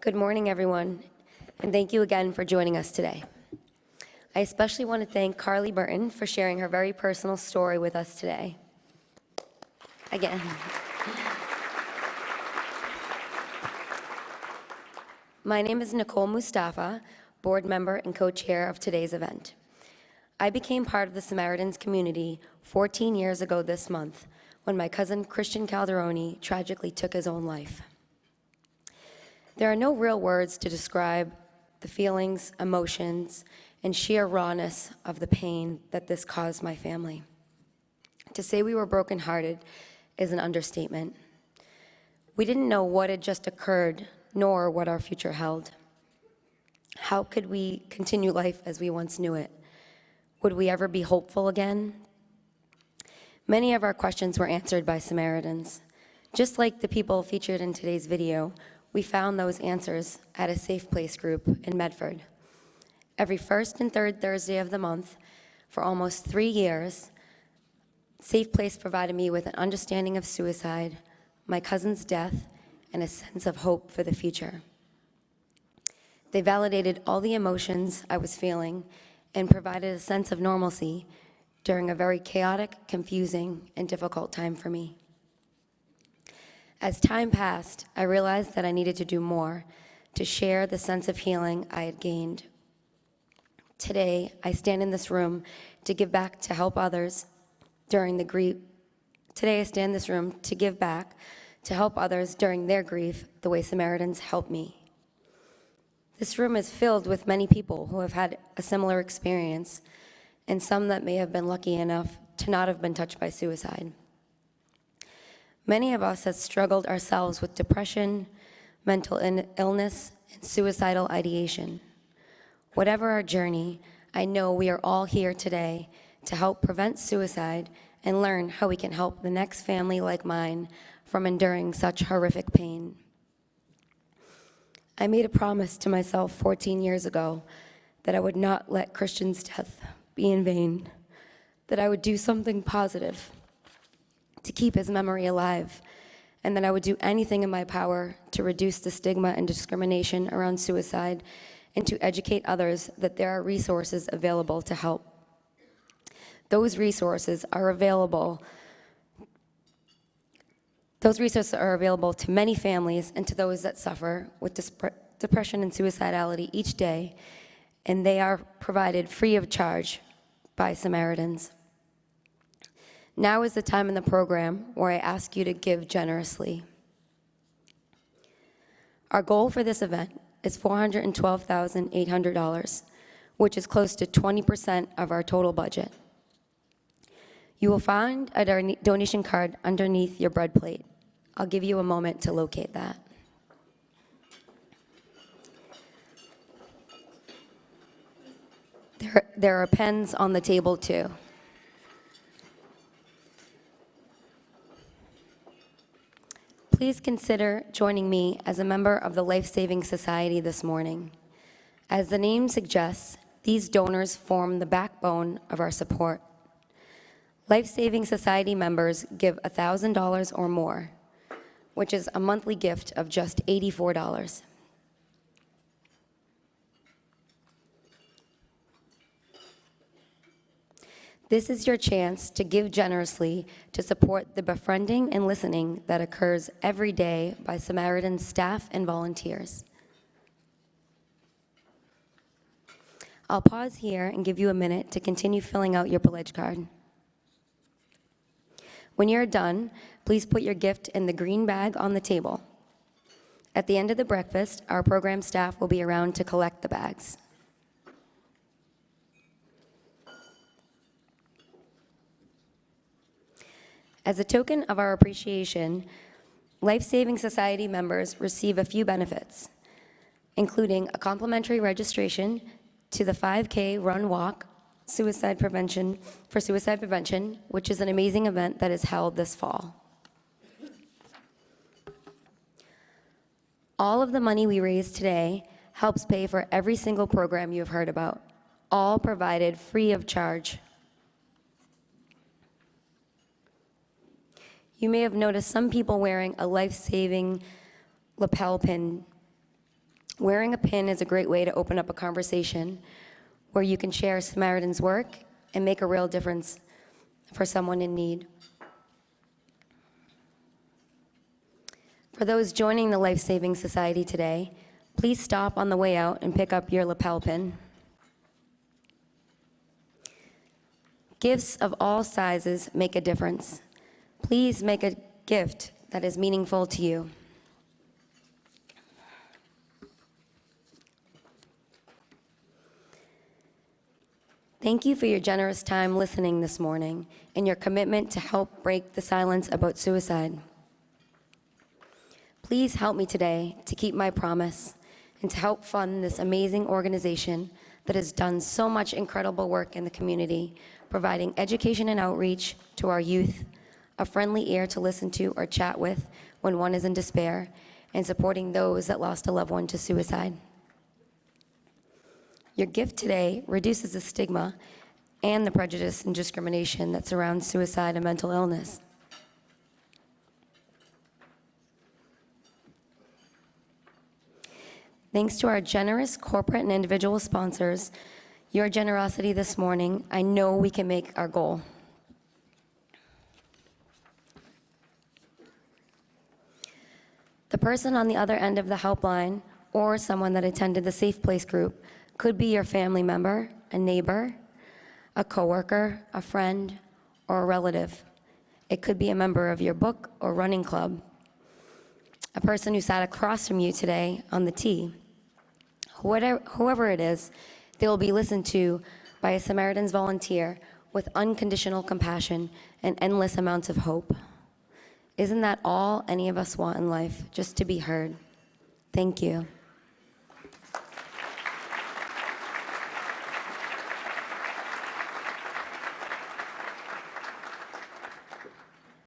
Good morning, everyone, and thank you again for joining us today. I especially want to thank Carly Burton for sharing her very personal story with us today. Again. My name is Nicole Moustafa, board member and co-chair of today's event. I became part of the Samaritans community 14 years ago this month when my cousin Christian Calderoni tragically took his own life. There are no real words to describe the feelings, emotions, and sheer rawness of the pain that this caused my family. To say we were brokenhearted is an understatement. We didn't know what had just occurred, nor what our future held. How could we continue life as we once knew it? Would we ever be hopeful again? Many of our questions were answered by Samaritans. Just like the people featured in today's video, we found those answers at a Safe Place group in Medford. Every first and third Thursday of the month, for almost 3 years, Safe Place provided me with an understanding of suicide, my cousin's death, and a sense of hope for the future. They validated all the emotions I was feeling and provided a sense of normalcy during a very chaotic, confusing, and difficult time for me. As time passed, I realized that I needed to do more to share the sense of healing I had gained. Today, I stand in this room to give back to help others during the grief. Today, I stand in this room to give back to help others during their grief the way Samaritans helped me. This room is filled with many people who have had a similar experience, and some that may have been lucky enough to not have been touched by suicide. Many of us have struggled ourselves with depression, mental illness, and suicidal ideation. Whatever our journey, I know we are all here today to help prevent suicide and learn how we can help the next family like mine from enduring such horrific pain. I made a promise to myself 14 years ago that I would not let Christian's death be in vain, that I would do something positive to keep his memory alive, and that I would do anything in my power to reduce the stigma and discrimination around suicide and to educate others that there are resources available to help. Those resources are available to many families and to those that suffer with depression and suicidality each day, and they are provided free of charge by Samaritans. Now is the time in the program where I ask you to give generously. Our goal for this event is $412,800, which is close to 20% of our total budget. You will find a donation card underneath your bread plate. I'll give you a moment to locate that. There are pens on the table too. Please consider joining me as a member of the Life Saving Society this morning. As the name suggests, these donors form the backbone of our support. Life Saving Society members give $1,000 or more, which is a monthly gift of just $84. This is your chance to give generously to support the befriending and listening that occurs every day by Samaritan staff and volunteers. I'll pause here and give you a minute to continue filling out your pledge card. When you're done, please put your gift in the green bag on the table. At the end of the breakfast, our program staff will be around to collect the bags. As a token of our appreciation, Life Saving Society members receive a few benefits, including a complimentary registration to the 5K Run Walk for suicide prevention, which is an amazing event that is held this fall. All of the money we raise today helps pay for every single program you've heard about, all provided free of charge. You may have noticed some people wearing a life-saving lapel pin Wearing a pin is a great way to open up a conversation where you can share Samaritan's work and make a real difference for someone in need. For those joining the Life Saving Society today, please stop on the way out and pick up your lapel pin. Gifts of all sizes make a difference. Please make a gift that is meaningful to you. Thank you for your generous time listening this morning and your commitment to help break the silence about suicide. Please help me today to keep my promise and to help fund this amazing organization that has done so much incredible work in the community, providing education and outreach to our youth, a friendly ear to listen to or chat with when one is in despair, and supporting those that lost a loved one to suicide. Your gift today reduces the stigma and the prejudice and discrimination that surrounds suicide and mental illness. Thanks to our generous corporate and individual sponsors, your generosity this morning, I know we can make our goal. The person on the other end of the helpline or someone that attended the Safe Place group could be your family member, a neighbor, a coworker, a friend, or a relative. It could be a member of your book or running club, a person who sat across from you today on the T. Whoever it is, they will be listened to by a Samaritans volunteer with unconditional compassion and endless amounts of hope. Isn't that all any of us want in life, just to be heard? Thank you.